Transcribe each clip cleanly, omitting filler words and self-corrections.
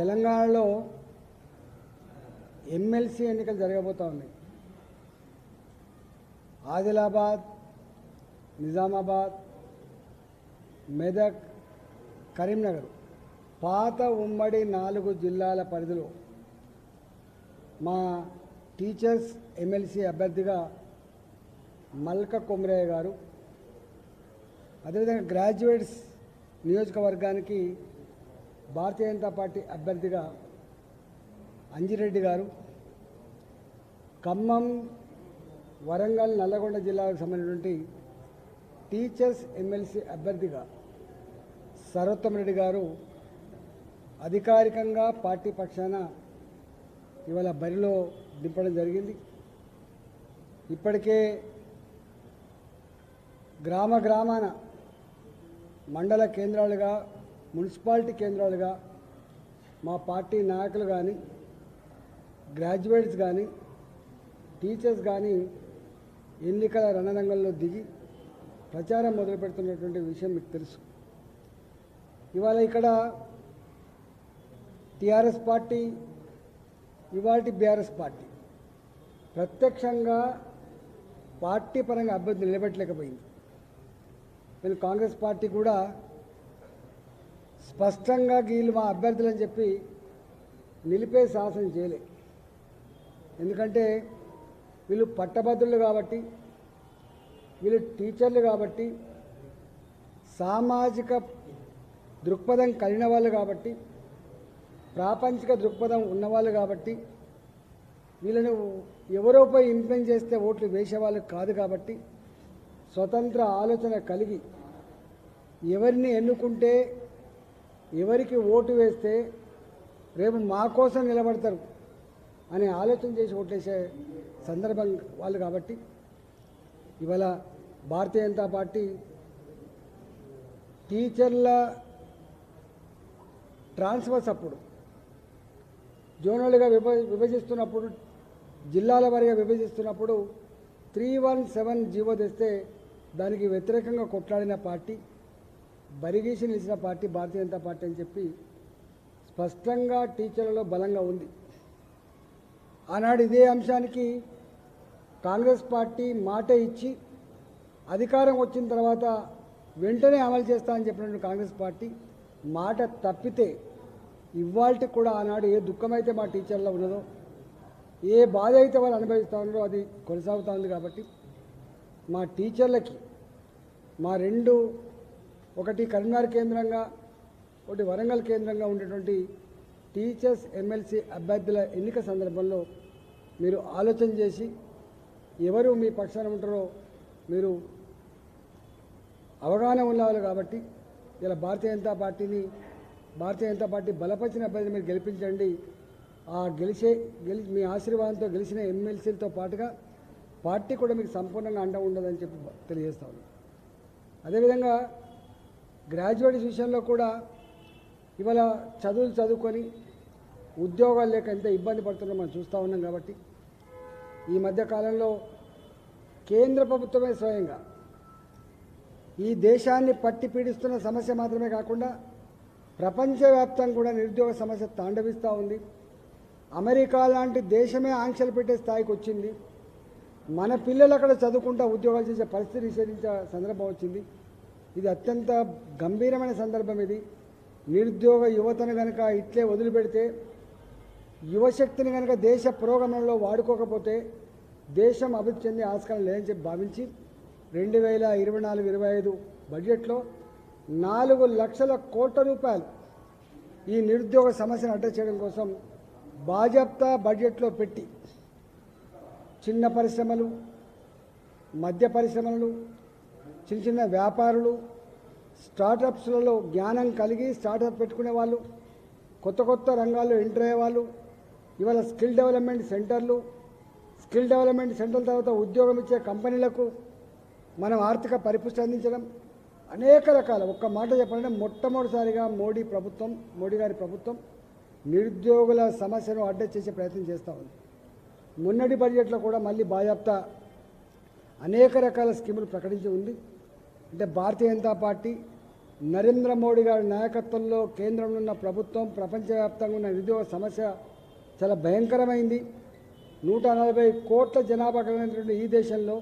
తెలంగాణలో ఎమ్మెల్సీ ఎన్నికలు జరగబోతూ ఉన్నాయి. ఆదిలాబాద్, నిజామాబాద్, మెదక్, కరీంనగర్ పాత ఉమ్మడి 4 జిల్లాల పరిధిలో మా టీచర్స్ ఎమ్మెల్సీ అభ్యర్థిగా మల్క కొమరయ్య గారు, అదేవిధంగా గ్రాడ్యుయేట్స్ నియోజకవర్గానికి భారతీయ జనతా పార్టీ అభ్యర్థిగా అంజిరెడ్డి గారు, ఖమ్మం, వరంగల్, నల్లగొండ జిల్లాలకు సంబంధించినటువంటి టీచర్స్ ఎమ్మెల్సీ అభ్యర్థిగా సరోత్తమ్ రెడ్డి గారు అధికారికంగా పార్టీ పక్షాన ఇవాళ బరిలో దింపడం జరిగింది. ఇప్పటికే గ్రామాన మండల కేంద్రాలుగా, మున్సిపాలిటీ కేంద్రాలుగా మా పార్టీ నాయకులు కానీ, గ్రాడ్యుయేట్స్ కానీ, టీచర్స్ కానీ ఎన్నికల రణరంగంలో దిగి ప్రచారం మొదలు పెడుతున్నటువంటి విషయం మీకు తెలుసు. ఇవాళ ఇక్కడ టీఆర్ఎస్ పార్టీ, ఇవాల్టి బీఆర్ఎస్ పార్టీ ప్రత్యక్షంగా పార్టీ పరంగా అభ్యర్థి నిలబెట్టలేకపోయింది. నేను కాంగ్రెస్ పార్టీ కూడా స్పష్టంగా వీళ్ళు మా అభ్యర్థులని చెప్పి నిలిపే సాహసం చేయలే. ఎందుకంటే వీళ్ళు పట్టభద్రులు కాబట్టి, వీళ్ళు టీచర్లు కాబట్టి, సామాజిక దృక్పథం కలిగిన వాళ్ళు కాబట్టి, ప్రాపంచిక దృక్పథం ఉన్నవాళ్ళు కాబట్టి, వీళ్ళను ఎవరోపై ఇన్ఫ్లుయెన్స్ చేస్తే ఓట్లు వేసేవాళ్ళు కాదు కాబట్టి, స్వతంత్ర ఆలోచన కలిగి ఎవరిని ఎన్నుకుంటే, ఎవరికి ఓటు వేస్తే రేపు మా కోసం నిలబడతారు అనే ఆలోచన చేసి ఓట్లేసే సందర్భం వాళ్ళు కాబట్టి ఇవాళ భారతీయ జనతా పార్టీ టీచర్ల ట్రాన్స్ఫర్స్ అప్పుడు జోనల్గా విభజిస్తున్నప్పుడు, జిల్లాల వారీగా విభజిస్తున్నప్పుడు 317 జీవో తెస్తే దానికి వ్యతిరేకంగా కొట్లాడిన పార్టీ, బరిగీసి నిలిచిన పార్టీ భారతీయ జనతా పార్టీ అని చెప్పి స్పష్టంగా టీచర్లలో బలంగా ఉంది. ఆనాడు ఇదే అంశానికి కాంగ్రెస్ పార్టీ మాట ఇచ్చి అధికారం వచ్చిన తర్వాత వెంటనే అమలు చేస్తా అని చెప్పినటువంటి కాంగ్రెస్ పార్టీ మాట తప్పితే ఇవాల్టి కూడా ఆనాడు ఏ దుఃఖమైతే మా టీచర్లో ఉన్నదో, ఏ బాధ అయితే వాళ్ళు అనుభవిస్తూ ఉన్నారో అది కొనసాగుతూ ఉంది. కాబట్టి మా టీచర్లకి మా ఒకటి కరీంనగర్ కేంద్రంగా, ఒకటి వరంగల్ కేంద్రంగా ఉండేటువంటి టీచర్స్ ఎమ్మెల్సీ అభ్యర్థుల ఎన్నిక సందర్భంలో మీరు ఆలోచన చేసి ఎవరు మీ పక్షాన ఉంటారో మీరు అవగాహన ఉన్నవాళ్ళు కాబట్టి ఇలా భారతీయ జనతా పార్టీ బలపరిచిన అభ్యర్థిని మీరు గెలిపించండి. ఆ మీ ఆశీర్వాదంతో గెలిచిన ఎమ్మెల్సీలతో పాటుగా పార్టీ కూడా మీకు సంపూర్ణంగా అండ ఉండదని చెప్పి తెలియజేస్తా ఉన్నాను. అదేవిధంగా గ్రాడ్యుయేట్స్ విషయంలో కూడా ఇవాళ చదువుకొని ఉద్యోగాలు లేక ఎంత ఇబ్బంది పడుతున్నారో మనం చూస్తూ ఉన్నాం. కాబట్టి ఈ మధ్యకాలంలో కేంద్ర ప్రభుత్వమే స్వయంగా ఈ దేశాన్ని పట్టి పీడిస్తున్న సమస్య మాత్రమే కాకుండా ప్రపంచవ్యాప్తంగా కూడా నిరుద్యోగ సమస్య తాండవిస్తూ ఉంది. అమెరికా లాంటి దేశమే ఆంక్షలు పెట్టే స్థాయికి వచ్చింది. మన పిల్లలు అక్కడ చదువుకుంటూ ఉద్యోగాలు చేసే పరిస్థితి నిషేధించే సందర్భం వచ్చింది. ఇది అత్యంత గంభీరమైన సందర్భం. ఇది నిరుద్యోగ యువతను కనుక ఇట్లే వదిలిపెడితే, యువశక్తిని కనుక దేశ పురోగమనంలో వాడుకోకపోతే దేశం అభివృద్ధి చెందే ఆస్కారం లేదని చెప్పి భావించి 2024-25 బడ్జెట్లో 4 లక్షల కోట్ల రూపాయలు ఈ నిరుద్యోగ సమస్యను అడ్రస్ చేయడం కోసం బాజప్తా బడ్జెట్లో పెట్టి చిన్న పరిశ్రమలు, మధ్య పరిశ్రమలు, చిన్న వ్యాపారులు, స్టార్టప్స్లలో జ్ఞానం కలిగి స్టార్టప్ పెట్టుకునే వాళ్ళు, కొత్త రంగాల్లో ఎంటర్ అయ్యే వాళ్ళు, ఇవాళ స్కిల్ డెవలప్మెంట్ సెంటర్ల తర్వాత ఉద్యోగం ఇచ్చే కంపెనీలకు మనం ఆర్థిక పరిపుష్టి అందించడం, అనేక రకాల ఒక్క మాట చెప్పాలంటే మొట్టమొదటిసారిగా మోడీ గారి ప్రభుత్వం నిరుద్యోగుల సమస్యను అడ్రస్ చేసే ప్రయత్నం చేస్తూ ఉంది. మొన్నటి బడ్జెట్లో కూడా మళ్ళీ బాజాప్తా అనేక రకాల స్కీములు ప్రకటించి ఉంది. అంటే భారతీయ జనతా పార్టీ నరేంద్ర మోడీ గారి నాయకత్వంలో కేంద్రంలో ఉన్న ప్రభుత్వం ప్రపంచవ్యాప్తంగా ఉన్న నిరుద్యోగ సమస్య చాలా భయంకరమైంది. 140 కోట్ల జనాభా కలిగినటువంటి ఈ దేశంలో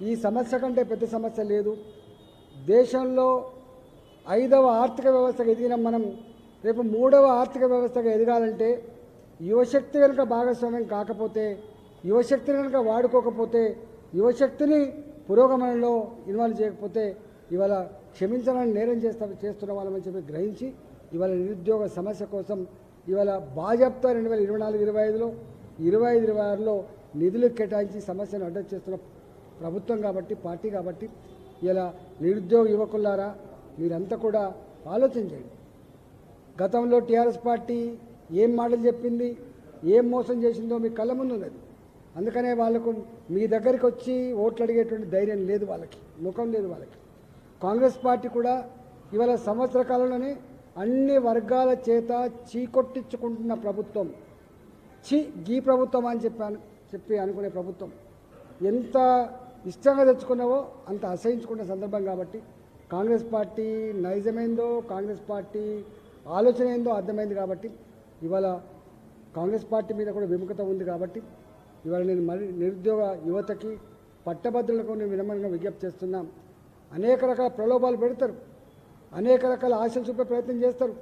ఈ సమస్య కంటే పెద్ద సమస్య లేదు. దేశంలో 5వ ఆర్థిక వ్యవస్థగా ఎదిగిన మనం రేపు 3వ ఆర్థిక వ్యవస్థగా ఎదగాలంటే యువశక్తి కనుక భాగస్వామ్యం కాకపోతే, యువశక్తిని కనుక వాడుకోకపోతే, యువశక్తిని పురోగమనంలో ఇన్వాల్వ్ చేయకపోతే ఇవాళ క్షమించాలని నేరం చేస్తున్న వాళ్ళమని చెప్పి గ్రహించి ఇవాళ నిరుద్యోగ సమస్య కోసం ఇవాళ బాజాప్తా 2024-25లో 25-26లో నిధులు కేటాయించి సమస్యను అడ్రస్ చేస్తున్న ప్రభుత్వం కాబట్టి, పార్టీ కాబట్టి ఇలా నిరుద్యోగ యువకులారా మీరంతా కూడా ఆలోచన చేయండి. గతంలో టీఆర్ఎస్ పార్టీ ఏం మాటలు చెప్పింది, ఏం మోసం చేసిందో మీ కళ్ళ ముందు ఉన్నది. అందుకనే వాళ్ళకు మీ దగ్గరికి వచ్చి ఓట్లు అడిగేటువంటి ధైర్యం లేదు, వాళ్ళకి ముఖం లేదు వాళ్ళకి. కాంగ్రెస్ పార్టీ కూడా ఇవాళ సంవత్సర కాలంలోనే అన్ని వర్గాల చేత చీకొట్టించుకుంటున్న ప్రభుత్వం, గీ ప్రభుత్వం అని చెప్పి అనుకునే ప్రభుత్వం ఎంత ఇష్టంగా తెచ్చుకున్నావో అంత అసహించుకున్న సందర్భం కాబట్టి కాంగ్రెస్ పార్టీ నైజమైందో, కాంగ్రెస్ పార్టీ ఆలోచన ఏందో అర్థమైంది కాబట్టి ఇవాళ కాంగ్రెస్ పార్టీ మీద కూడా విముఖత ఉంది కాబట్టి ఇవాళ నేను మరి నిరుద్యోగ యువతకి పట్టభద్రులకు నేను వినమ్రంగా విజ్ఞప్తి చేస్తున్నాం. అనేక రకాల ప్రలోభాలు పెడతారు, అనేక రకాల ఆశలు చూపే ప్రయత్నం చేస్తారు,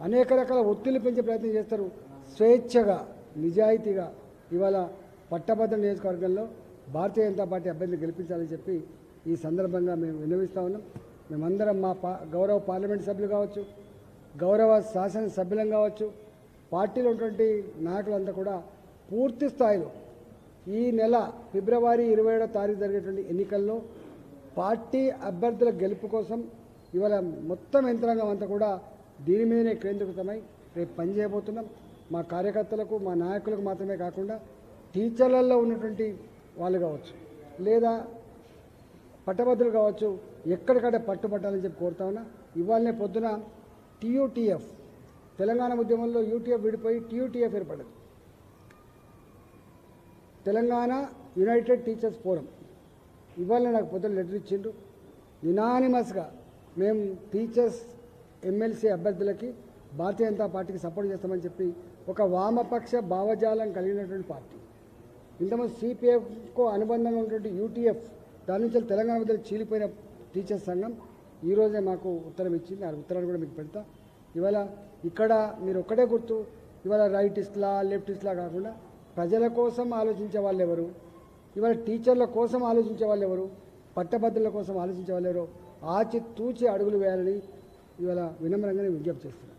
అనేక రకాల ఒత్తిళ్లు పెంచే ప్రయత్నం చేస్తారు. స్వేచ్ఛగా నిజాయితీగా ఇవాళ పట్టభద్రుల నియోజకవర్గంలో భారతీయ జనతా పార్టీ అభ్యర్థిని గెలిపించాలని చెప్పి ఈ సందర్భంగా మేము విన్నవిస్తూ ఉన్నాం. మేమందరం మా గౌరవ పార్లమెంట్ సభ్యులు కావచ్చు, గౌరవ శాసనసభ్యులం కావచ్చు, పార్టీలో ఉన్నటువంటి నాయకులంతా కూడా పూర్తి స్థాయిలో ఈ నెల ఫిబ్రవరి 27వ తారీఖు జరిగేటువంటి ఎన్నికల్లో పార్టీ అభ్యర్థుల గెలుపు కోసం ఇవాళ మొత్తం యంత్రాంగం అంతా కూడా దీని మీదనే కేంద్రీకృతమై రేపు పనిచేయబోతున్నాం. మా కార్యకర్తలకు, మా నాయకులకు మాత్రమే కాకుండా టీచర్లలో ఉన్నటువంటి వాళ్ళు కావచ్చు, లేదా పట్టభద్రులు కావచ్చు, ఎక్కడికక్కడ పట్టుబట్టాలని చెప్పి కోరుతా ఉన్నా. ఇవాళనే పొద్దున TUTF తెలంగాణ ఉద్యమంలో UTF విడిపోయి TUTF ఏర్పడ్డది, తెలంగాణ యునైటెడ్ టీచర్స్ ఫోరం. ఇవాళ నాకు పొద్దున లెటర్ ఇచ్చిండ్రు, యునానిమస్గా మేము టీచర్స్ ఎమ్మెల్సీ అభ్యర్థులకి భారతీయ జనతా పార్టీకి సపోర్ట్ చేస్తామని చెప్పి ఒక వామపక్ష భావజాలం కలిగినటువంటి పార్టీ. ఇంతమంది CPFకు అనుబంధంగా ఉన్నటువంటి UTF, దాని నుంచి తెలంగాణ మధ్య చీలిపోయిన టీచర్స్ సంఘం ఈరోజే మాకు ఉత్తరం ఇచ్చింది. ఆ ఉత్తరాన్ని కూడా మీకు పెడతా. ఇవాళ ఇక్కడ మీరు ఒక్కటే గుర్తు, ఇవాళ రైటిస్ట్లా లెఫ్టిస్ట్లా కాకుండా ప్రజల కోసం ఆలోచించే వాళ్ళు ఎవరు, ఇవాళ టీచర్ల కోసం ఆలోచించే వాళ్ళు ఎవరు, పట్టభద్రుల కోసం ఆలోచించే వాళ్ళు ఎవరు ఆచితూచి అడుగులు వేయాలని ఇవాళ వినమ్రంగానే విజ్ఞప్తి చేస్తున్నారు.